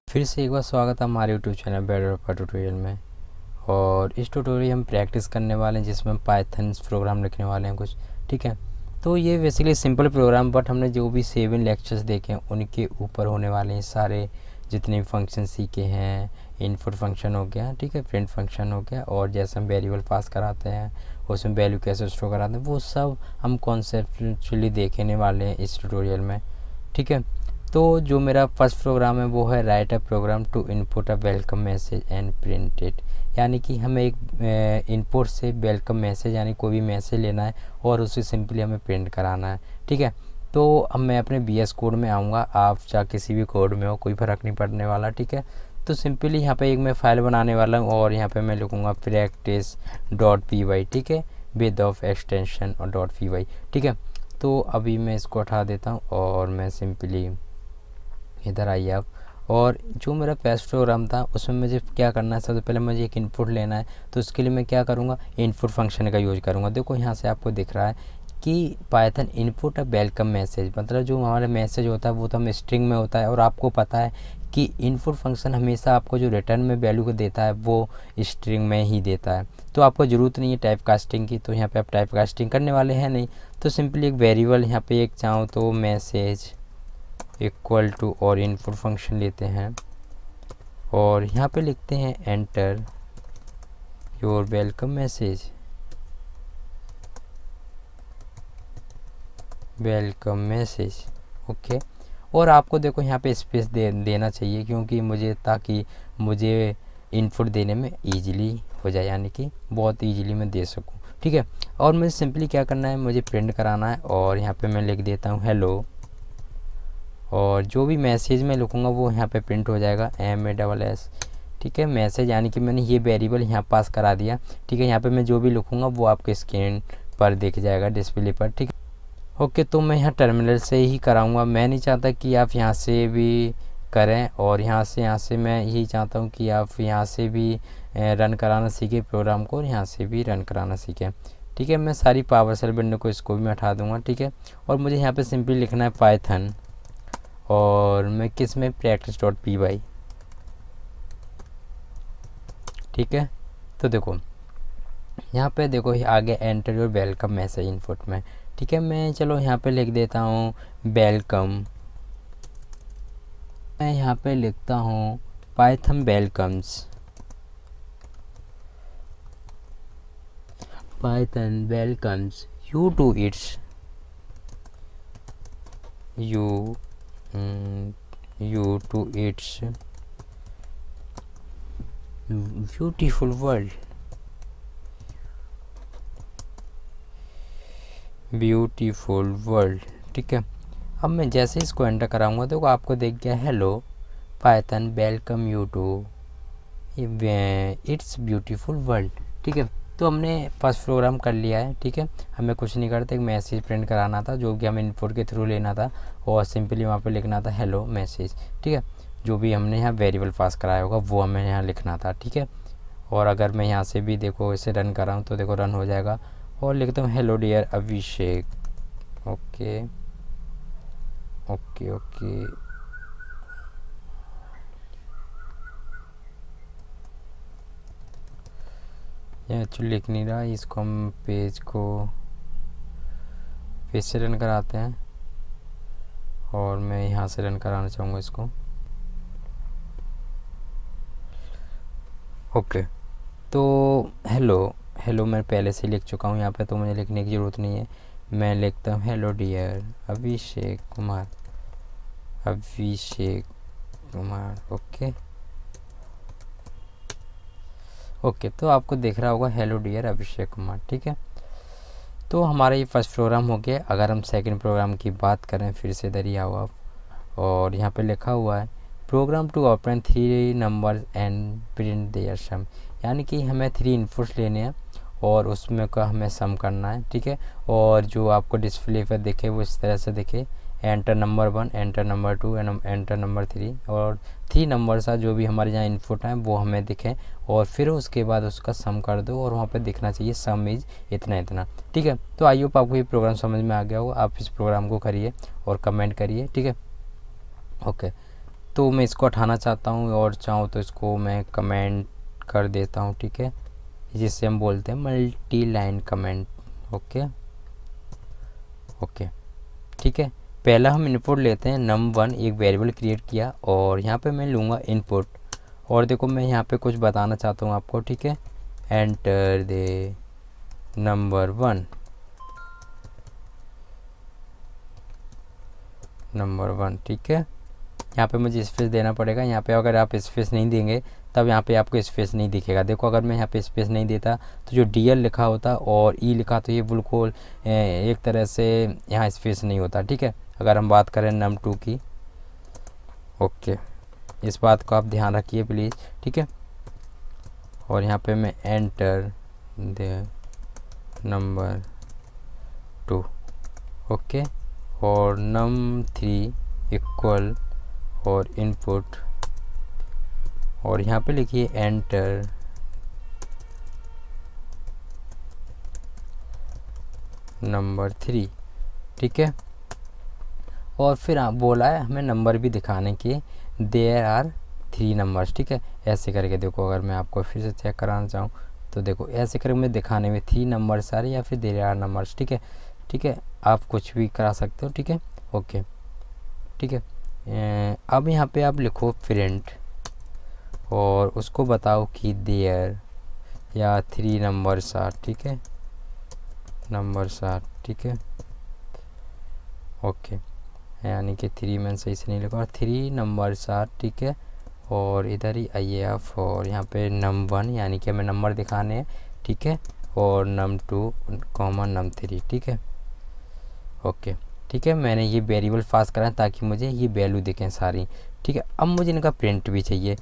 फिर से एक बार स्वागत है हमारे यूट्यूब चैनल बेटर ट्यूटोरियल में। और इस ट्यूटोरियल हम प्रैक्टिस करने वाले हैं जिसमें हम पाइथन प्रोग्राम लिखने वाले हैं कुछ। ठीक है, तो ये बेसिकली सिंपल प्रोग्राम, बट हमने जो भी 7 लेक्चर्स देखे हैं उनके ऊपर होने वाले हैं सारे जितने भी फंक्शन सीखे हैं। इनपुट फंक्शन हो गया, ठीक है, प्रिंट फंक्शन हो गया, और जैसे हम वेरिएबल पास कराते हैं उसमें वैल्यू कैसे स्टोर कराते हैं, वो सब हम कॉन्सेप्चुअली देखने वाले हैं इस ट्यूटोरियल में। ठीक है, तो जो मेरा फर्स्ट प्रोग्राम है वो है write a program to input a welcome message and print it. यानी कि हमें एक इनपुट से वेलकम मैसेज यानी कोई भी मैसेज लेना है और उसे सिंपली हमें प्रिंट कराना है। ठीक है, तो अब मैं अपने BS कोड में आऊँगा, आप चाहे किसी भी कोड में हो कोई फ़र्क नहीं पड़ने वाला। ठीक है, तो सिंपली यहाँ पे एक मैं फ़ाइल बनाने वाला हूँ और यहाँ पे मैं लिखूँगा practice.py। ठीक है, विद ऑफ एक्सटेंशन और .py। ठीक है, तो अभी मैं इसको हटा देता हूँ और मैं सिंपली इधर आइए आप। और जो मेरा पेस्ट प्रोग्राम था उसमें मुझे क्या करना है, सबसे पहले मुझे एक इनपुट लेना है। तो उसके लिए मैं क्या करूँगा, इनपुट फंक्शन का यूज़ करूँगा। देखो यहाँ से आपको दिख रहा है कि Python input a welcome message, मतलब जो हमारा मैसेज होता है वो तो हम स्ट्रिंग में होता है, और आपको पता है कि इनपुट फंक्शन हमेशा आपको जो रिटर्न में वैल्यू को देता है वो स्ट्रिंग में ही देता है। तो आपको ज़रूरत नहीं है टाइप कास्टिंग की, तो यहाँ पे आप टाइप कास्टिंग करने वाले हैं नहीं। तो सिंपली एक वेरिएबल यहाँ पे एक चाहूँ तो मैसेज इक्वल टू और इनपुट फंक्शन लेते हैं और यहाँ पे लिखते हैं enter your welcome message, welcome message. Okay, और आपको देखो यहाँ पे स्पेस देना चाहिए क्योंकि मुझे, ताकि मुझे इनपुट देने में ईजिली हो जाए, यानी कि बहुत ईजिली मैं दे सकूँ। ठीक है, और मुझे सिंपली क्या करना है, मुझे प्रिंट कराना है और यहाँ पे मैं लिख देता हूँ हेलो, और जो भी मैसेज मैं लिखूँगा वो यहाँ पे प्रिंट हो जाएगा MASS। ठीक है, मैसेज यानी कि मैंने ये वेरिएबल यहाँ पास करा दिया। ठीक है, यहाँ पे मैं जो भी लिखूँगा वो आपके स्क्रीन पर दिख जाएगा, डिस्प्ले पर। ठीक है, ओके, तो मैं यहाँ टर्मिनल से ही कराऊँगा। मैं नहीं चाहता कि आप यहाँ से भी करें, और यहाँ से मैं यही चाहता हूँ कि आप यहाँ से भी रन कराना सीखें प्रोग्राम को, और यहाँ से भी रन कराना सीखें। ठीक है, मैं सारी पावर सेल विंडो को इसको भी मैं हटा दूँगा। ठीक है, और मुझे यहाँ पर सिंपली लिखना है पाइथन, और मैं किस में practice.py। ठीक है, तो देखो यहाँ पे देखो आगे enter your welcome message input में। ठीक है, मैं चलो यहाँ पे लिख देता हूँ वेलकम। मैं यहाँ पे लिखता हूँ Python welcomes, Python welcomes you to its you to its beautiful world, beautiful world. ठीक है, अब मैं जैसे इसको एंटर कराऊंगा तो आपको देख गया hello Python welcome you to its beautiful world. ठीक है, तो हमने फर्स्ट प्रोग्राम कर लिया है। ठीक है, हमें कुछ नहीं करते, एक मैसेज प्रिंट कराना था जो कि हमें इनपुट के थ्रू लेना था, और सिंपली वहाँ पे लिखना था हेलो मैसेज। ठीक है, जो भी हमने यहाँ वेरिएबल पास कराया होगा वो हमें यहाँ लिखना था। ठीक है, और अगर मैं यहाँ से भी देखो इसे रन कर रहा हूँ तो देखो रन हो जाएगा, और लिखता हूँ हेलो डियर अभिषेक। ओके ओके ओके, ये एक्चुअली लिख नहीं रहा, इसको हम पेज से रन कराते हैं, और मैं यहाँ से रन कराना चाहूँगा इसको। ओके, तो हेलो मैं पहले से लिख चुका हूँ यहाँ पे, तो मुझे लिखने की ज़रूरत नहीं है। मैं लिखता हूँ hello dear Abhishek Kumar, Abhishek Kumar. Okay, तो आपको दिख रहा होगा हेलो डियर अभिषेक कुमार। ठीक है, तो हमारा ये फर्स्ट प्रोग्राम हो गया। अगर हम सेकंड प्रोग्राम की बात करें, फिर से इधर ही आओ आप, और यहाँ पे लिखा हुआ है program to open 3 number and print their sum. यानी कि हमें 3 इनपुट्स लेने हैं और उसमें का हमें सम करना है। ठीक है, और जो आपको डिस्प्ले पर दिखे वो इस तरह से दिखे, enter number 1, enter number 2 and enter number 3, और 3 नंबर सा जो भी हमारे यहाँ इनपुट हैं वो हमें दिखें, और फिर उसके बाद उसका सम कर दो, और वहाँ पे दिखना चाहिए सम इज इतना इतना। ठीक है, तो आई होप आपको ये प्रोग्राम समझ में आ गया होगा। आप इस प्रोग्राम को करिए और कमेंट करिए। ठीक है, ओके, तो मैं इसको हटाना चाहता हूँ और चाहूँ तो इसको मैं कमेंट कर देता हूँ, ठीक है, जिससे हम बोलते हैं multi line comment. Okay okay, ठीक है। पहला हम इनपुट लेते हैं num1, एक वेरिएबल क्रिएट किया और यहाँ पे मैं लूँगा इनपुट। और देखो मैं यहाँ पे कुछ बताना चाहता हूँ आपको, ठीक है। एंटर दे नंबर 1, ठीक है। यहाँ पे मुझे स्पेस देना पड़ेगा। यहाँ पे अगर आप स्पेस नहीं देंगे तब यहाँ पे आपको स्पेस नहीं दिखेगा। देखो अगर मैं यहाँ पे स्पेस नहीं देता तो जो DL लिखा होता और E लिखा तो ये बिल्कुल एक तरह से यहाँ स्पेस नहीं होता, ठीक है। अगर हम बात करें num2 की, ओके, इस बात को आप ध्यान रखिए प्लीज़, ठीक है। और यहाँ पे मैं एंटर दे नंबर 2, ओके, और num3 इक्वल और इनपुट, और यहाँ पे लिखिए एंटर नंबर 3, ठीक है। और फिर आप बोला है हमें नंबर भी दिखाने के, देयर आर 3 नंबर्स, ठीक है। ऐसे करके देखो, अगर मैं आपको फिर से चेक कराना चाहूँ तो देखो ऐसे करके मैं दिखाने में 3 नंबर्स आ रहे या फिर देयर आर नंबर्स, ठीक है, ठीक है। आप कुछ भी करा सकते हो, ठीक है, ओके, ठीक है। अब यहाँ पे आप लिखो प्रिंट और उसको बताओ कि देयर या 3 नंबर्स आर, ठीक है, नंबर्स आर, ठीक है, ओके, यानी कि 3 मैंने सही से नहीं लिखा, और 3 नंबर्स आर, ठीक है। और इधर ही आइए आप, और यहाँ पे num1 यानी कि हमें नंबर दिखाने हैं, ठीक है, और num2 num3, ठीक है, ओके, ठीक है। मैंने ये वेरिएबल पास करा ताकि मुझे ये वैल्यू दिखें सारी, ठीक है। अब मुझे इनका प्रिंट भी चाहिए,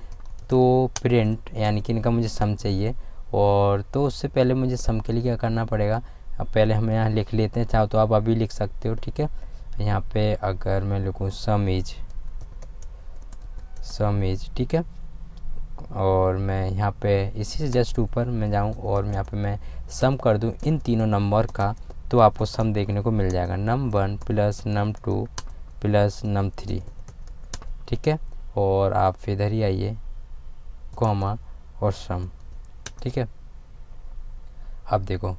तो प्रिंट यानी कि इनका मुझे सम चाहिए। और तो उससे पहले मुझे सम के लिए क्या करना पड़ेगा, अब पहले हम यहाँ लिख लेते हैं, चाहो तो आप अभी लिख सकते हो, ठीक है। यहाँ पे अगर मैं लिखूँ सम इज, ठीक है, और मैं यहाँ पे इसी से जस्ट ऊपर मैं जाऊँ और यहाँ पे मैं सम कर दूँ इन तीनों नंबर का, तो आपको सम देखने को मिल जाएगा num1 plus num2 plus num3, ठीक है। और आप इधर ही आइए, कॉमा और सम, ठीक है। अब देखो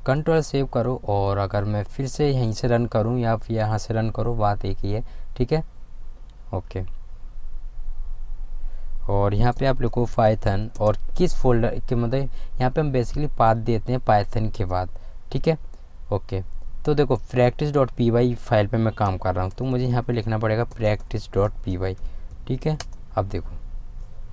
कंट्रोल सेव करो, और अगर मैं फिर से यहीं से रन करूं या फिर यहाँ से रन करो, बात एक ही है, ठीक है, ओके। और यहाँ पे आप लिखो पाइथन, और किस फोल्डर के मतलब यहाँ पे हम बेसिकली पाथ देते हैं पाइथन के बाद, ठीक है, ओके। तो देखो practice.py फाइल पे मैं काम कर रहा हूँ, तो मुझे यहाँ पे लिखना पड़ेगा practice.py, ठीक है। अब देखो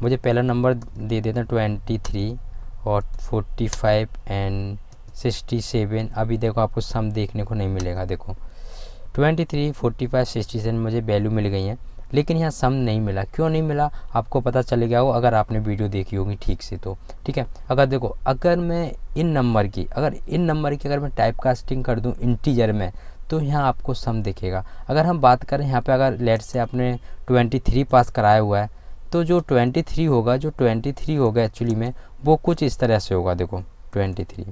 मुझे पहला नंबर दे देते हैं 23 और 45 एंड 67। अभी देखो आपको सम देखने को नहीं मिलेगा। देखो 23, 45, 67 मुझे वैल्यू मिल गई हैं, लेकिन यहाँ सम नहीं मिला। क्यों नहीं मिला आपको पता चल गया हो अगर आपने वीडियो देखी होगी ठीक से, तो ठीक है। अगर देखो अगर मैं इन नंबर की अगर मैं टाइप कास्टिंग कर दूँ इंटीजर में, तो यहाँ आपको सम दिखेगा। अगर हम बात करें यहाँ पे, अगर लेट से आपने 23 पास कराया हुआ है, तो जो 23 होगा एक्चुअली में वो कुछ इस तरह से होगा। देखो 23,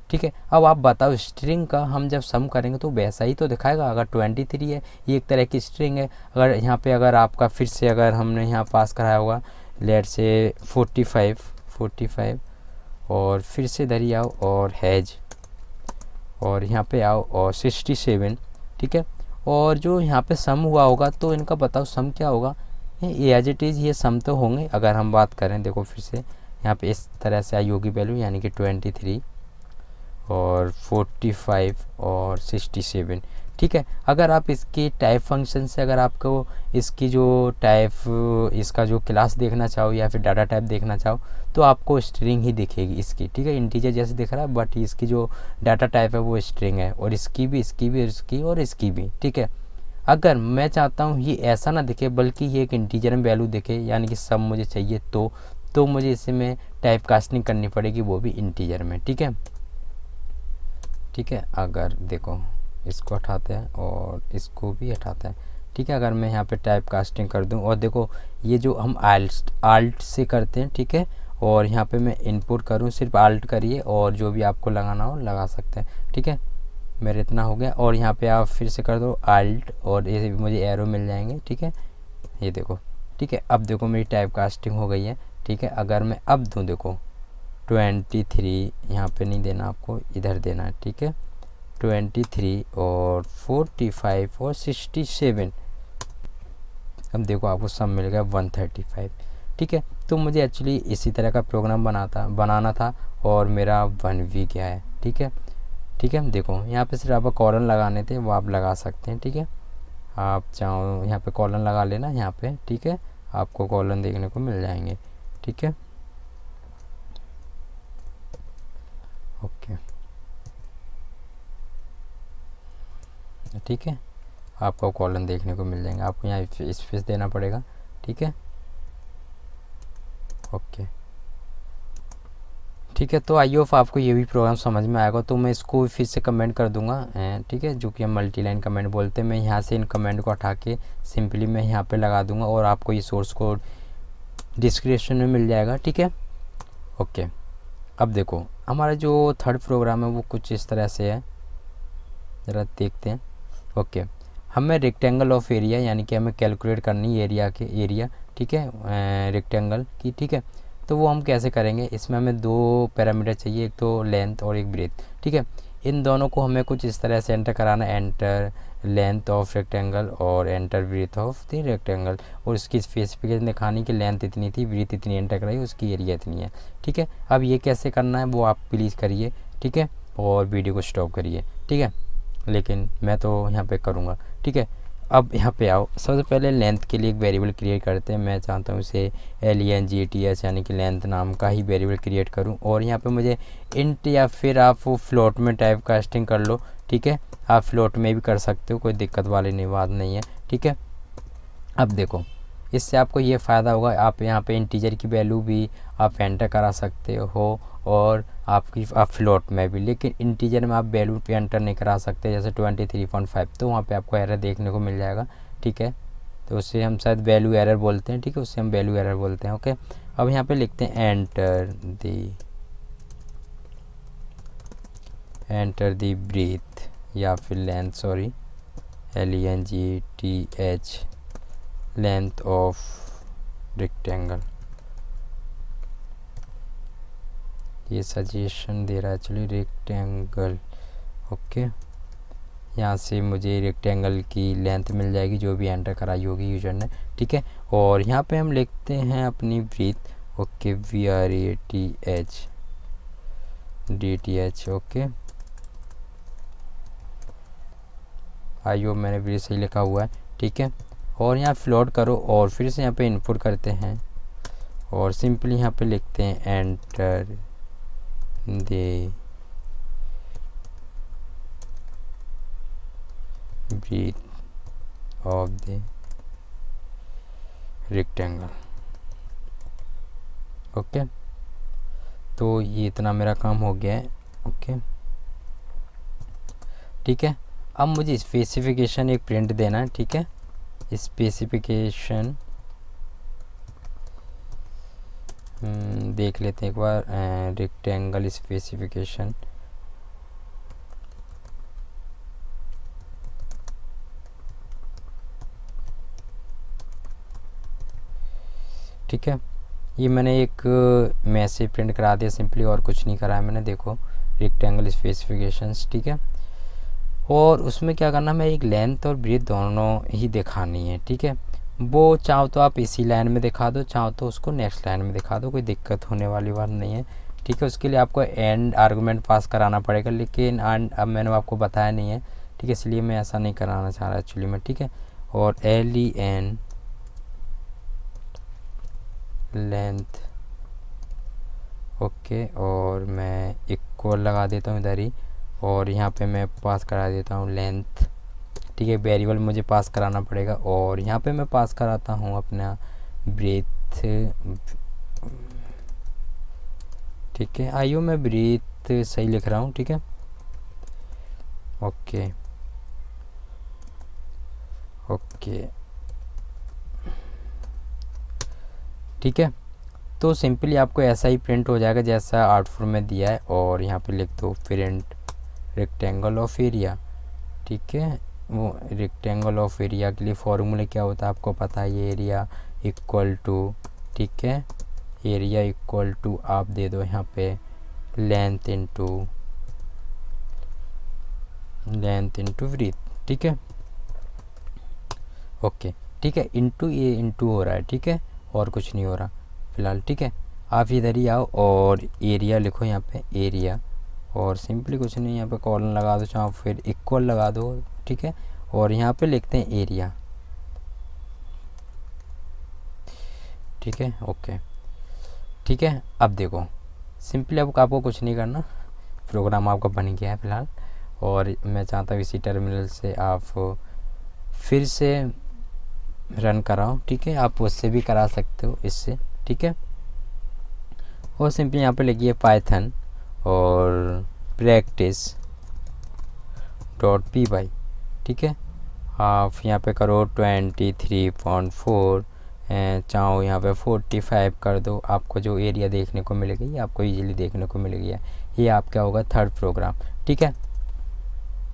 ठीक है। अब आप बताओ स्ट्रिंग का हम जब सम करेंगे तो वैसा ही तो दिखाएगा। अगर 23 है, ये एक तरह की स्ट्रिंग है। अगर यहाँ पे अगर आपका फिर से अगर हमने यहाँ पास कराया होगा लेट से 45 और फिर से इधर ही आओ और हैज, और यहाँ पे आओ और 67, ठीक है। और जो यहाँ पे सम हुआ होगा तो इनका बताओ सम क्या होगा। एज इट इज़ ये सम तो होंगे। अगर हम बात करें देखो फिर से यहाँ पे इस तरह से आई होगी वैल्यू, यानी कि 23 और 45 और 67, ठीक है। अगर आप इसकी टाइप फंक्शन से अगर आपको इसकी जो टाइप इसका जो क्लास देखना चाहो या फिर डाटा टाइप देखना चाहो तो आपको स्ट्रिंग ही दिखेगी इसकी, ठीक है। इंटीजर जैसे दिख रहा है बट इसकी जो डाटा टाइप है वो स्ट्रिंग है, और इसकी भी और इसकी भी, ठीक है। अगर मैं चाहता हूँ ये ऐसा ना दिखे बल्कि ये एक इंटीजर में वैल्यू दिखे, यानी कि सब मुझे चाहिए, तो मुझे इसमें टाइप कास्टिंग करनी पड़ेगी, वो भी इंटीजर में, ठीक है। ठीक है, अगर देखो इसको हटाते हैं और इसको भी हटाते हैं, ठीक है। अगर मैं यहाँ पे टाइप कास्टिंग कर दूँ और देखो ये जो हम आल्ट से करते हैं, ठीक है, और यहाँ पे मैं इनपुट करूँ, सिर्फ आल्ट करिए और जो भी आपको लगाना हो लगा सकते हैं, ठीक है। मेरे इतना हो गया, और यहाँ पे आप फिर से कर दो आल्ट और ये मुझे एरो मिल जाएंगे, ठीक है। ये देखो ठीक है। अब देखो मेरी टाइप कास्टिंग हो गई है, ठीक है। अगर मैं अब दूँ, देखो 23 यहाँ पे नहीं देना आपको, इधर देना है, ठीक है। 23 और 45 और 67, अब देखो आपको सब मिल गया 135, ठीक है। तो मुझे एक्चुअली इसी तरह का प्रोग्राम बनाना था और मेरा 1 गया है, ठीक है। ठीक है, देखो यहाँ पे सिर्फ आपको कॉलन लगाने थे, वो आप लगा सकते हैं, ठीक है। आप चाहो यहाँ पे कॉलन लगा लेना यहाँ पे, ठीक है। आपको कॉलन देखने को मिल जाएंगे, ठीक है। ओके, ठीक है, आपको कॉलन देखने को मिल जाएंगे। आपको यहाँ स्पेस देना पड़ेगा, ठीक है। ओके, ठीक है। तो आई होप आपको ये भी प्रोग्राम समझ में आएगा। तो मैं इसको फिर से कमेंट कर दूंगा, ठीक है, जो कि हम मल्टी लाइन कमेंट बोलते हैं। मैं यहाँ से इन कमेंट को उठा के सिंपली मैं यहाँ पे लगा दूंगा और आपको ये सोर्स कोड डिस्क्रिप्शन में मिल जाएगा, ठीक है। ओके, अब देखो हमारा जो थर्ड प्रोग्राम है वो कुछ इस तरह से है, ज़रा देखते हैं। ओके, हमें रेक्टेंगल ऑफ एरिया यानी कि हमें कैलकुलेट करनी एरिया एरिया, ठीक है, रेक्टेंगल की, ठीक है। तो वो हम कैसे करेंगे, इसमें हमें 2 पैरामीटर चाहिए, एक तो लेंथ और एक ब्रेथ, ठीक है। इन दोनों को हमें कुछ इस तरह से एंटर कराना, एंटर लेंथ ऑफ रेक्टेंगल और enter breadth of the rectangle, और उसकी स्पेसिफिकेशन दिखानी कि लेंथ इतनी थी, ब्रेथ इतनी एंटर कराई, उसकी एरिया इतनी है, ठीक है। अब ये कैसे करना है वो आप प्लीज़ करिए, ठीक है, और वीडियो को स्टॉप करिए, ठीक है। लेकिन मैं तो यहाँ पे करूँगा, ठीक है। अब यहाँ पे आओ, सबसे पहले लेंथ के लिए एक वेरिएबल क्रिएट करते हैं। मैं चाहता हूँ इसे LENGTH यानी कि लेंथ नाम का ही वेरिएबल क्रिएट करूँ, और यहाँ पे मुझे इंट या फिर आप वो फ्लोट में टाइप कास्टिंग कर लो, ठीक है। आप फ्लोट में भी कर सकते हो, कोई दिक्कत वाली बात नहीं है, ठीक है। अब देखो इससे आपको ये फ़ायदा होगा, आप यहाँ पे इंटीजर की वैल्यू भी आप एंटर करा सकते हो और आप फ्लोट में भी, लेकिन इंटीजर में आप वैल्यू पे एंटर नहीं करा सकते, जैसे 23.5, तो वहाँ पे आपको एरर देखने को मिल जाएगा, ठीक है। तो उससे हम शायद वैल्यू एरर बोलते हैं, ठीक है, उससे हम वैल्यू एरर बोलते हैं। ओके, अब यहाँ पे लिखते हैं एंटर दी ब्रीथ या फिर length, sorry LENGTH length of rectangle. ये सजेशन दे रहा है एक्चुअली रेक्टेंगल। ओके, यहाँ से मुझे रेक्टेंगल की लेंथ मिल जाएगी जो भी एंटर कराई होगी यूजर ने, ठीक है। और यहाँ पे हम लिखते हैं अपनी ब्रीथ, ओके, BREATH ओके। आइयो मैंने ब्रीथ सही लिखा हुआ है, ठीक है। और यहाँ फ्लोट करो और फिर से यहाँ पे इनपुट करते हैं और सिंपली यहाँ पे लिखते हैं enter the breadth of the rectangle. Okay, तो ये इतना मेरा काम हो गया है, ओके, ठीक है। अब मुझे स्पेसिफिकेशन एक प्रिंट देना है, ठीक है। स्पेसिफिकेशन देख लेते हैं एक बार, रेक्टेंगल स्पेसिफिकेशन, ठीक है। ये मैंने एक मैसेज प्रिंट करा दिया सिंपली, और कुछ नहीं करा है मैंने, देखो रेक्टेंगल स्पेसिफिकेशंस, ठीक है। और उसमें क्या करना, मैं एक लेंथ और ब्रीथ दोनों ही दिखानी है, ठीक है। वो चाहो तो आप इसी लाइन में दिखा दो, चाहो तो उसको नेक्स्ट लाइन में दिखा दो, कोई दिक्कत होने वाली बात नहीं है, ठीक है। उसके लिए आपको एंड आर्गुमेंट पास कराना पड़ेगा, लेकिन अब मैंने आपको बताया नहीं है, ठीक है, इसलिए मैं ऐसा नहीं कराना चाह रहा एक्चुअली में, ठीक है। और LEN लेंथ, ओके, और मैं इक्वल लगा देता हूँ इधर ही, और यहाँ पे मैं पास करा देता हूँ लेंथ, ठीक है। वेरिएबल मुझे पास कराना पड़ेगा और यहाँ पे मैं पास कराता हूँ अपना ब्रीथ, ठीक है। आइयो मैं ब्रीथ सही लिख रहा हूँ, ठीक है, ओके ओके, ठीक है। तो सिंपली आपको ऐसा ही प्रिंट हो जाएगा जैसा आउटपुट में दिया है, और यहाँ पे लिख दो प्रिंट रेक्टेंगल ऑफ एरिया, ठीक है, वो रेक्टेंगल ऑफ एरिया के लिए फॉर्मूला क्या होता है आपको पता है, ये एरिया इक्वल टू, ठीक है, एरिया इक्वल टू आप दे दो यहाँ पे लेंथ इनटू ब्रीथ, ठीक है, ओके, ठीक है, इनटू ये इनटू हो रहा है, ठीक है, और कुछ नहीं हो रहा फिलहाल, ठीक है। आप इधर ही आओ और एरिया लिखो यहाँ पे, एरिया, और सिंपली कुछ नहीं, यहाँ पे कॉलन लगा दो, चाहे फिर इक्वल लगा दो, ठीक है, और यहाँ पे लिखते हैं एरिया, ठीक है, ओके, ठीक है। अब देखो सिंपली अब आपको कुछ नहीं करना, प्रोग्राम आपका बन गया है फ़िलहाल, और मैं चाहता हूँ इसी टर्मिनल से आप फिर से रन कराओ, ठीक है, आप उससे भी करा सकते हो इससे, ठीक है, और सिंपली यहाँ पे लिखिए पाइथन और practice.py, ठीक है, आप यहाँ पे करो 23.4, चाहो यहाँ पे 45 कर दो, आपको जो एरिया देखने को मिलेगी ये आपको इजीली देखने को मिलेगी, ये आपका होगा थर्ड प्रोग्राम, ठीक है।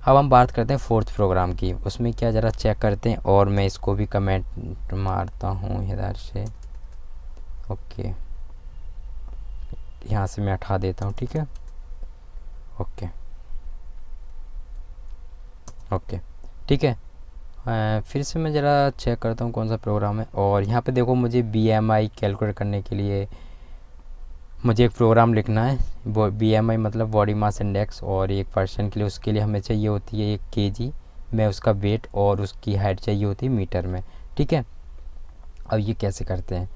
अब हम बात करते हैं फोर्थ प्रोग्राम की, उसमें क्या ज़रा चेक करते हैं, और मैं इसको भी कमेंट मारता हूँ इधर से, ओके, यहाँ से मैं हटा देता हूँ, ठीक है, ओके, ओके, ठीक है। फिर से मैं ज़रा चेक करता हूँ कौन सा प्रोग्राम है, और यहाँ पे देखो मुझे BMI कैलकुलेट करने के लिए मुझे एक प्रोग्राम लिखना है, वो BMI मतलब बॉडी मास इंडेक्स, और एक पर्सन के लिए उसके लिए हमें चाहिए होती है 1 kg में उसका वेट, और उसकी हाइट चाहिए होती है मीटर में, ठीक है। अब ये कैसे करते हैं,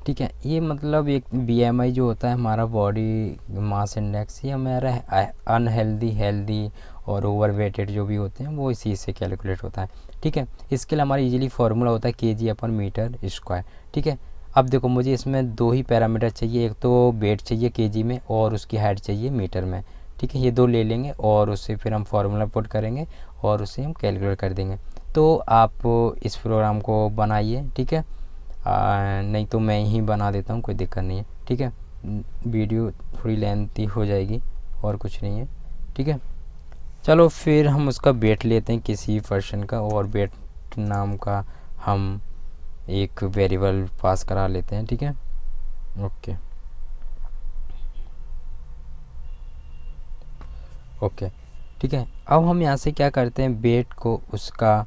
ठीक है, ये मतलब एक BMI जो होता है हमारा बॉडी मास इंडेक्स, ये हमारा अनहेल्दी, हेल्दी और ओवरवेटेड जो भी होते हैं वो इसी से कैलकुलेट होता है, ठीक है। इसके लिए हमारा इजीली फार्मूला होता है kg/मीटर², ठीक है। अब देखो मुझे इसमें 2 ही पैरामीटर चाहिए, एक तो वेट चाहिए kg में और उसकी हाइट चाहिए मीटर में, ठीक है, ये 2 ले लेंगे और उससे फिर हम फार्मूला पुट करेंगे और उससे हम कैलकुलेट कर देंगे। तो आप इस प्रोग्राम को बनाइए, ठीक है, नहीं तो मैं ही बना देता हूँ, कोई दिक्कत नहीं है, ठीक है, वीडियो थोड़ी लेंथी हो जाएगी और कुछ नहीं है, ठीक है। चलो फिर हम उसका वेट लेते हैं किसी पर्सन का, और वेट नाम का हम एक वेरिएबल पास करा लेते हैं, ठीक है, ओके, ओके, ठीक है। अब हम यहाँ से क्या करते हैं, वेट को उसका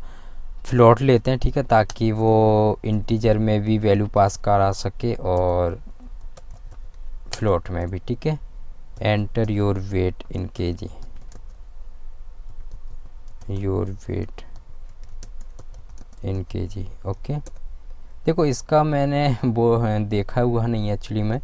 फ्लोट लेते हैं, ठीक है, ताकि वो इंटीजर में भी वैल्यू पास करा सके और फ्लोट में भी, ठीक है। Enter your weight in kg, your weight in kg, okay. देखो इसका मैंने वो देखा हुआ नहीं है एक्चुअली में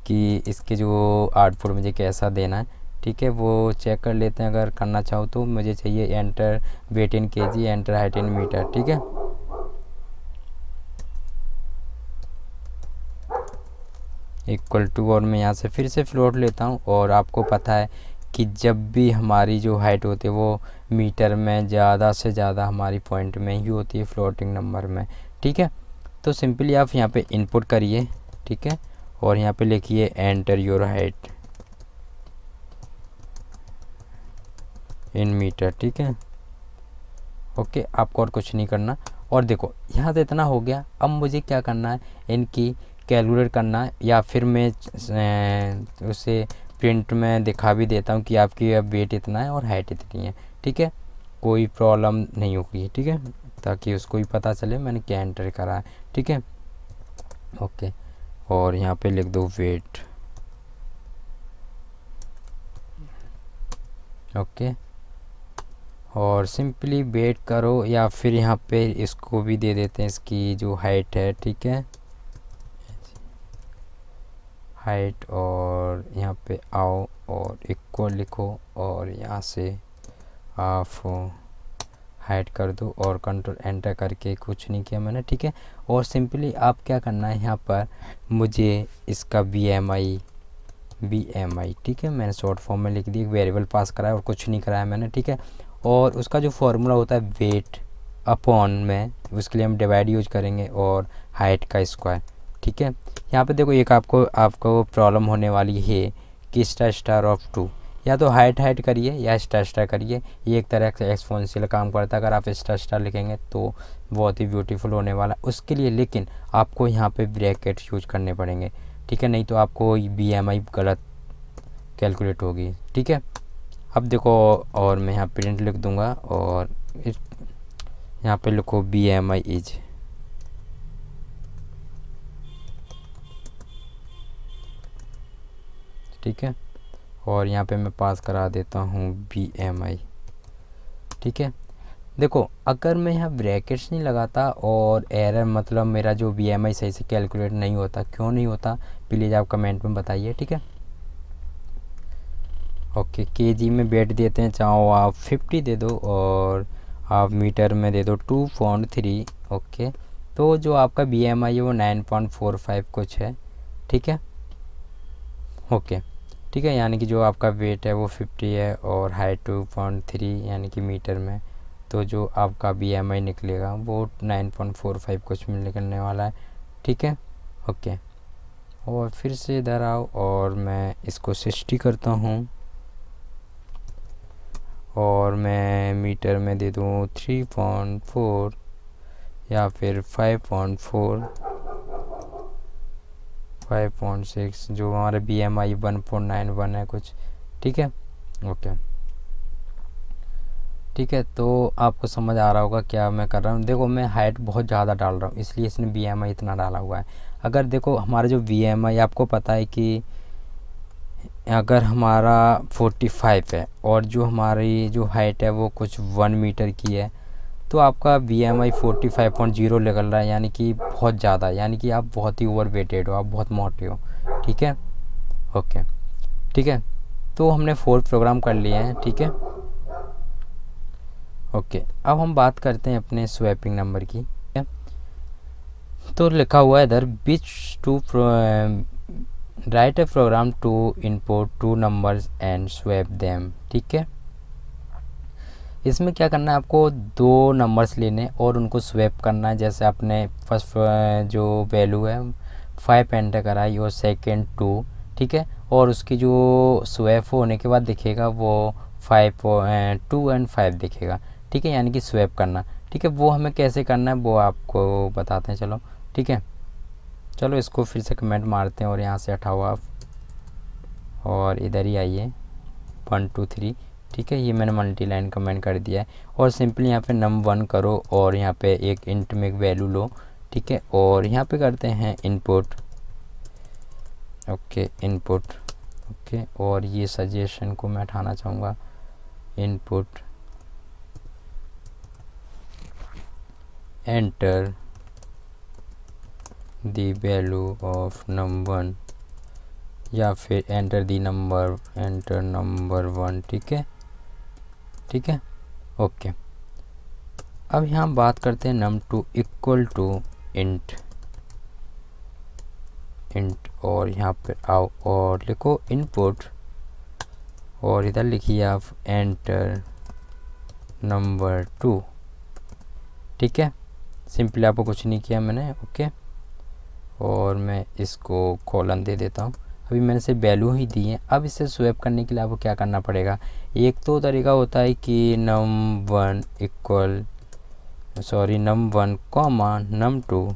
कि इसके जो आउटपुट मुझे कैसा देना है, ठीक है, वो चेक कर लेते हैं। अगर करना चाहो तो मुझे चाहिए enter weight in kg, enter height in metre, ठीक है, इक्वल टू, और मैं यहाँ से फिर से फ्लोट लेता हूँ। और आपको पता है कि जब भी हमारी जो हाइट होती है वो मीटर में ज़्यादा से ज़्यादा हमारी पॉइंट में ही होती है, फ्लोटिंग नंबर में, ठीक है। तो सिंपली आप यहाँ पे इनपुट करिए, ठीक है, और यहाँ पे लिखिए enter your height in metre, ठीक है, ओके। आपको और कुछ नहीं करना। और देखो यहाँ से इतना हो गया, अब मुझे क्या करना है, इनकी कैलकुलेट करना है, या फिर मैं उसे प्रिंट में दिखा भी देता हूँ कि आपकी अब वेट इतना है और हाइट इतनी है, ठीक है, कोई प्रॉब्लम नहीं होगी, ठीक है, ताकि उसको भी पता चले मैंने क्या एंटर करा है, ठीक है, ओके। और यहाँ पे लिख दो वेट, ओके, और सिंपली वेट करो, या फिर यहाँ पे इसको भी दे देते हैं, इसकी जो हाइट है, ठीक है, हाइट, और यहाँ पे आओ और इक्वल लिखो, और यहाँ से आप हाइट कर दो और कंट्रोल एंटर करके, कुछ नहीं किया मैंने, ठीक है। और सिंपली आप क्या करना है, यहाँ पर मुझे इसका BMI, ठीक है, मैंने शॉर्ट फॉर्म में लिख दी, एक वेरिएबल पास कराया और कुछ नहीं कराया मैंने, ठीक है। और उसका जो फॉर्मूला होता है वेट अपॉन में, उसके लिए हम डिवाइड यूज करेंगे, और हाइट का स्क्वायर, ठीक है। यहाँ पे देखो एक आपको प्रॉब्लम होने वाली है कि स्टार ऑफ 2, या तो हाइट करिए या स्टार करिए, ये एक तरह से एक्सपोनेंशियल काम करता है। अगर आप स्टार लिखेंगे तो बहुत ही ब्यूटीफुल होने वाला है उसके लिए, लेकिन आपको यहाँ पे ब्रैकेट यूज करने पड़ेंगे, ठीक है, नहीं तो आपको BMI गलत कैलकुलेट होगी, ठीक है। अब देखो, और मैं यहाँ प्रिंट लिख दूंगा और यहाँ पे लिखो BMI इज, ठीक है, और यहाँ पे मैं पास करा देता हूँ BMI, ठीक है। देखो, अगर मैं यहाँ ब्रैकेट्स नहीं लगाता और एरर मतलब मेरा जो BMI सही से कैलकुलेट नहीं होता, क्यों नहीं होता प्लीज़ आप कमेंट में बताइए, ठीक है। ओके, केजी में वेट देते हैं, चाहो आप 50 दे दो और आप मीटर में दे दो 2.3। ओके, तो जो आपका BMI है वो 9.45 कुछ है, ठीक है। ओके, ठीक है, यानी कि जो आपका वेट है वो 50 है और हाइट 2.3 यानी कि मीटर में, तो जो आपका BMI निकलेगा वो 9.45 कुछ में निकलने वाला है, ठीक है। ओके, और फिर से इधर आओ और मैं इसको 60 करता हूँ और मैं मीटर में दे दूँ 3.4 या फिर 5.4, 5.6, जो हमारा BMI 1.91 है कुछ, ठीक है। ओके, ठीक है, तो आपको समझ आ रहा होगा क्या मैं कर रहा हूँ। देखो, मैं हाइट बहुत ज़्यादा डाल रहा हूँ इसलिए इसने BMI इतना डाला हुआ है। अगर देखो हमारा जो BMI आपको पता है कि अगर हमारा 45 है और जो हमारी जो हाइट है वो कुछ 1 मीटर की है, तो आपका BMI 45.0 निकल रहा है, यानी कि बहुत ज़्यादा, यानी कि आप बहुत ही ओवर वेटेड हो, आप बहुत मोटे हो, ठीक है। ओके, ठीक है, तो हमने 4 प्रोग्राम कर लिए हैं, ठीक है। ओके, अब हम बात करते हैं अपने स्वैपिंग नंबर की, तो लिखा हुआ है इधर which to write a program to input 2 numbers and swap them, ठीक है। इसमें क्या करना है, आपको 2 नंबर्स लेने और उनको स्वैप करना है। जैसे आपने फर्स्ट जो वैल्यू है 5 एंटर कराई और सेकंड 2, ठीक है, और उसकी जो स्वैप होने के बाद दिखेगा वो 2 एंड 5 दिखेगा, ठीक है, यानी कि स्वैप करना, ठीक है। वो हमें कैसे करना है वो आपको बताते हैं, चलो, ठीक है। चलो इसको फिर से कमेंट मारते हैं और यहाँ से हटाओ आप और इधर ही आइए 1 2 3, ठीक है, ये मैंने मल्टी लाइन कमेंट कर दिया है। और सिंपली यहाँ पे num1 करो और यहाँ पे एक इंट में वैल्यू लो, ठीक है, और यहाँ पे करते हैं इनपुट। ओके, इनपुट, ओके, और ये सजेशन को मैं हटाना चाहूँगा, input enter the value of num1 या फिर enter the number, enter number 1, ठीक है, ठीक है। ओके, अब यहाँ बात करते हैं num2 इक्वल टू इंट, और यहाँ पे आओ और लिखो इनपुट और इधर लिखिए आप एंटर नंबर 2, ठीक है। सिंपली आपको कुछ नहीं किया मैंने, ओके, और मैं इसको कॉलन दे देता हूँ। अभी मैंने सिर्फ वैल्यू ही दी है। अब इसे स्वैप करने के लिए आपको क्या करना पड़ेगा, एक तो तरीका होता है कि num1 equal num1 comma num2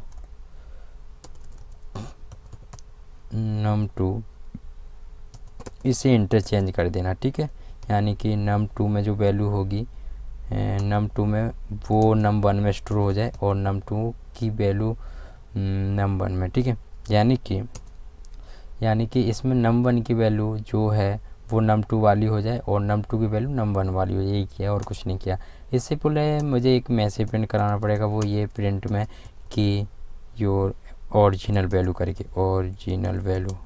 इसे इंटरचेंज कर देना, ठीक है, यानी कि num2 में जो वैल्यू होगी num2 में वो num1 में स्टोर हो जाए और num2 की वैल्यू num1 में, ठीक है, यानी कि इसमें num1 की वैल्यू जो है वो num2 वाली हो जाए और num2 की वैल्यू num1 वाली हो जाए। यही किया और कुछ नहीं किया। इससे पहले मुझे एक मैसेज प्रिंट कराना पड़ेगा, वो ये प्रिंट में कि योर ओरिजिनल वैल्यू करके, ओरिजिनल वैल्यू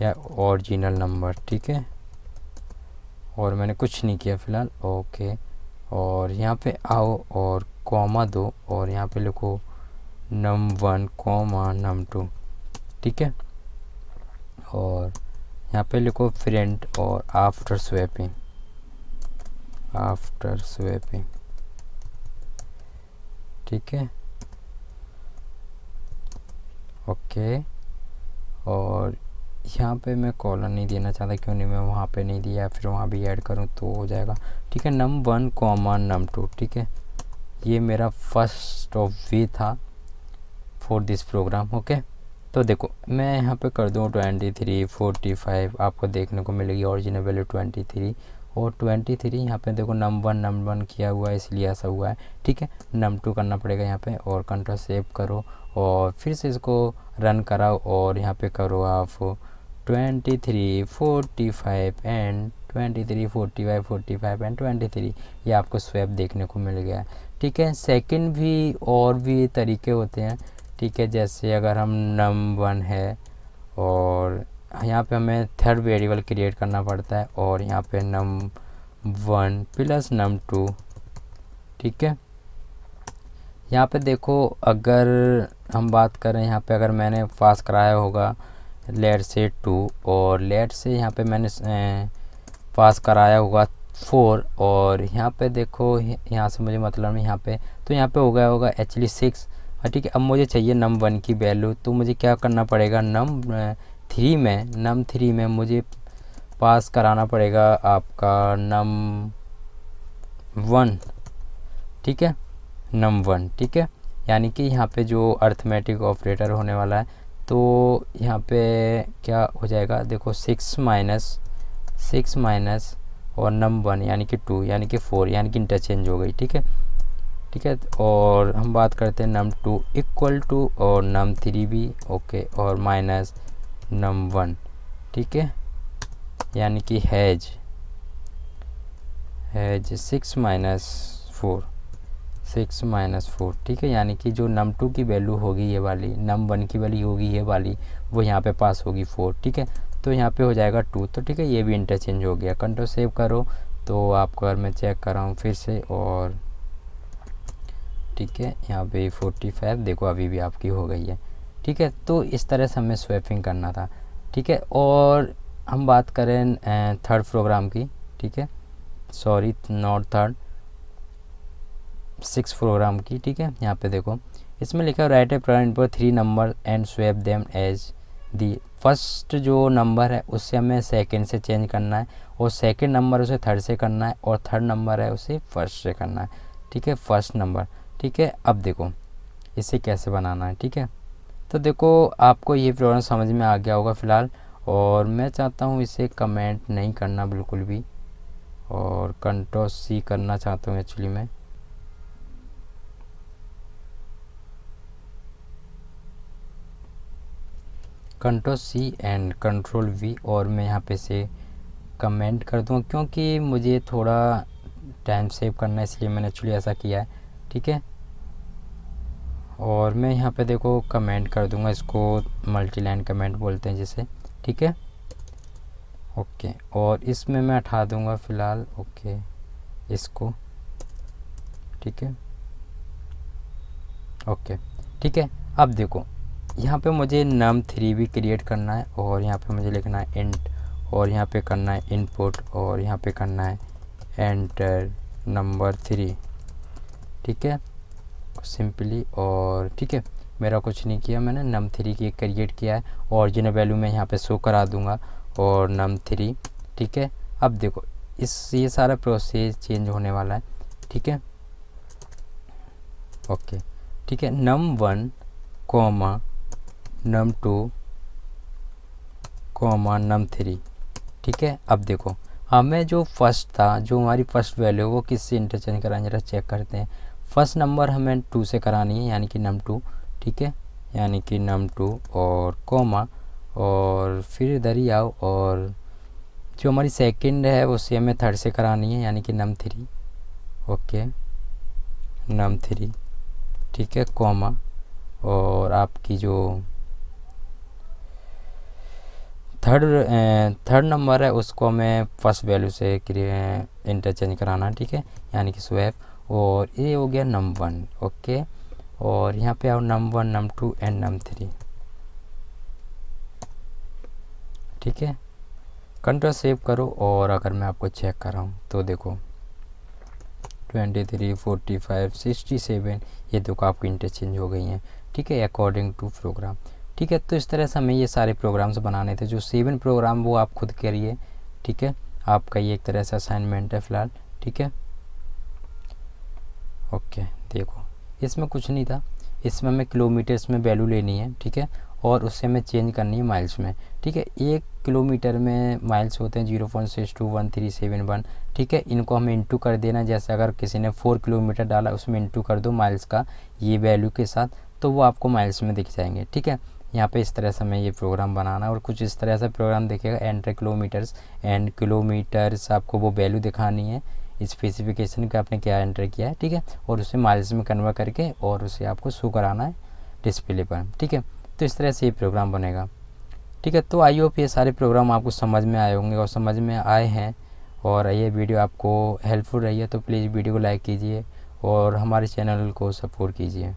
या ओरिजिनल नंबर, ठीक है, और मैंने कुछ नहीं किया फ़िलहाल। ओके, और यहाँ पे आओ और कॉमा दो और यहाँ पे लिखो num1 कॉमा num2, ठीक है, और यहाँ पे लिखो प्रिंट और आफ्टर स्वैपिंग, ठीक है। ओके, और यहाँ पे मैं कॉलन नहीं देना चाहता, क्यों नहीं, मैं वहाँ पे नहीं दिया, फिर वहाँ भी ऐड करूँ तो हो जाएगा। ठीक है, num1 कॉमा num2। ठीक है, ये मेरा फर्स्ट ऑफ वे था फॉर दिस प्रोग्राम। ओके, तो देखो मैं यहाँ पे कर दूँ 23 45, आपको देखने को मिलेगी ओरिजिनल वैल्यू 23 और 23 यहाँ पे देखो num1 किया हुआ है इसलिए ऐसा हुआ है। ठीक है, num2 करना पड़ेगा यहाँ पे, और कंट्रोल सेव करो और फिर से इसको रन कराओ और यहाँ पे करो आप 23 45 एंड 23 45 45 एंड 23, ये आपको स्वैप देखने को मिल गया है। ठीक है, सेकंड भी और भी तरीके होते हैं। ठीक है, जैसे अगर हम num1 है और यहाँ पे हमें थर्ड वेरिएबल क्रिएट करना पड़ता है और यहाँ पे num1 प्लस num2। ठीक है, यहाँ पे देखो अगर हम बात करें, यहाँ पे अगर मैंने पास कराया होगा लेट से 2 और लेट से यहाँ पे मैंने पास कराया होगा 4 और यहाँ पे देखो यहाँ से मुझे मतलब नहीं यहाँ पे, तो यहाँ पे हो गया होगा एक्चुअली 6। ठीक है, अब मुझे चाहिए num1 की वैल्यू, तो मुझे क्या करना पड़ेगा, num3 में मुझे पास कराना पड़ेगा आपका num1। ठीक है, num1। ठीक है, यानी कि यहाँ पे जो अर्थमेटिक ऑपरेटर होने वाला है, तो यहाँ पे क्या हो जाएगा, देखो 6 माइनस और num1 यानी कि 2 यानी कि 4 यानी कि इंटरचेंज हो गई। ठीक है, ठीक है, और हम बात करते हैं num2 इक्वल टू और num3 भी ओके और माइनस num1। ठीक है, यानी कि हैज 6 माइनस 4। ठीक है, यानी कि जो num2 की वैल्यू होगी ये वाली, num1 की वैल्यू होगी ये वाली, वो यहाँ पे पास होगी 4। ठीक है, तो यहाँ पे हो जाएगा 2। तो ठीक है, ये भी इंटरचेंज हो गया। कंट्रोल सेव करो तो आपको अगर मैं चेक कर रहा हूँ फिर से, और ठीक है यहाँ पे 45 देखो अभी भी आपकी हो गई है। ठीक है, तो इस तरह से हमें स्वैपिंग करना था। ठीक है, और हम बात करें थर्ड प्रोग्राम की। ठीक है, सॉरी नॉट थर्ड, 6 प्रोग्राम की। ठीक है, यहाँ पे देखो इसमें लिखा है राइट ए प्रोग्राम पर 3 number and swap them as the. First जो नंबर है उससे हमें सेकंड से चेंज करना है, और सेकंड नंबर उसे थर्ड से करना है, और थर्ड नंबर है उसे फर्स्ट से करना है। ठीक है, फर्स्ट नंबर। ठीक है, अब देखो इसे कैसे बनाना है। ठीक है, तो देखो आपको ये प्रोग्राम समझ में आ गया होगा फ़िलहाल, और मैं चाहता हूँ इसे कमेंट नहीं करना बिल्कुल भी, और कंट्रोल सी करना चाहता हूँ एक्चुअली मैं। Control C and control V, और मैं यहाँ पे से कमेंट कर दूँगा क्योंकि मुझे थोड़ा टाइम सेव करना है, इसलिए मैंने एक्चुअली ऐसा किया है। ठीक है, और मैं यहाँ पे देखो कमेंट कर दूँगा, इसको मल्टी लाइन कमेंट बोलते हैं जिसे। ठीक है, ओके, और इसमें मैं हटा दूँगा फ़िलहाल ओके इसको। ठीक है, ओके, ठीक है, अब देखो यहाँ पे मुझे num3 भी क्रिएट करना है, और यहाँ पे मुझे लिखना है इंट, और यहाँ पे करना है इनपुट, और यहाँ पे करना है एंटर नंबर 3। ठीक है, सिंपली, और ठीक है मेरा कुछ नहीं किया मैंने, num3 की क्रिएट किया है, ओरिजिनल वैल्यू मैं यहाँ पे शो करा दूँगा और num3। ठीक है, अब देखो ये सारा प्रोसेस चेंज होने वाला है। ठीक है, ओके, ठीक है, num1 comma num2 comma num3। ठीक है, अब देखो हमें जो फर्स्ट था, जो हमारी फर्स्ट वैल्यू, वो किससे इंटरचेंज कराएं जरा चेक करते हैं। फर्स्ट नंबर हमें 2 से करानी है, यानी कि num2। ठीक है, यानी कि num2 और कॉमा, और फिर इधर ही आओ, और जो हमारी सेकंड है उसे हमें थर्ड से करानी है, यानी कि num3। Okay, num3। ठीक है, कॉमा, और आपकी जो थर्ड नंबर है उसको हमें फर्स्ट वैल्यू से इंटरचेंज कराना। ठीक है, यानी कि स्वैप, और ये हो गया num1। ओके, और यहाँ पे आओ num1 num2 एंड num3। ठीक है, कंट्रोल सेव करो, और अगर मैं आपको चेक कर रहा हूँ तो देखो 23 45 67 ये देखो आपको इंटरचेंज हो गई हैं। ठीक है, अकॉर्डिंग टू प्रोग्राम। ठीक है। तो इस तरह से हमें ये सारे प्रोग्राम्स बनाने थे। जो 7 प्रोग्राम वो आप खुद करिए, ठीक है। आपका ये एक तरह से असाइनमेंट है फ़िलहाल, ठीक है। ओके, देखो इसमें कुछ नहीं था, इसमें हमें किलोमीटर्स में वैल्यू लेनी है, ठीक है, और उससे हमें चेंज करनी है माइल्स में, ठीक है। 1 किलोमीटर में माइल्स होते हैं 0.621 ठीक है। इनको हमें इंटू कर देना, जैसे अगर किसी ने 4 किलोमीटर डाला उसमें इंटू कर दो माइल्स का ये वैल्यू के साथ, तो वो आपको माइल्स में दिख जाएंगे, ठीक है। यहाँ पे इस तरह से हमें ये प्रोग्राम बनाना, और कुछ इस तरह से प्रोग्राम दिखेगा, एंटर किलोमीटर्स एंड किलोमीटर्स, आपको वो वैल्यू दिखानी है स्पेसिफिकेशन का आपने क्या एंटर किया है, ठीक है, और उसे माइल्स में कन्वर्ट करके और उसे आपको शो कराना है डिस्प्ले पर, ठीक है। तो इस तरह से ये प्रोग्राम बनेगा, ठीक है। तो आई होप ये सारे प्रोग्राम आपको समझ में आए होंगे और समझ में आए हैं, और ये वीडियो आपको हेल्पफुल रही है तो प्लीज़ वीडियो को लाइक कीजिए और हमारे चैनल को सपोर्ट कीजिए।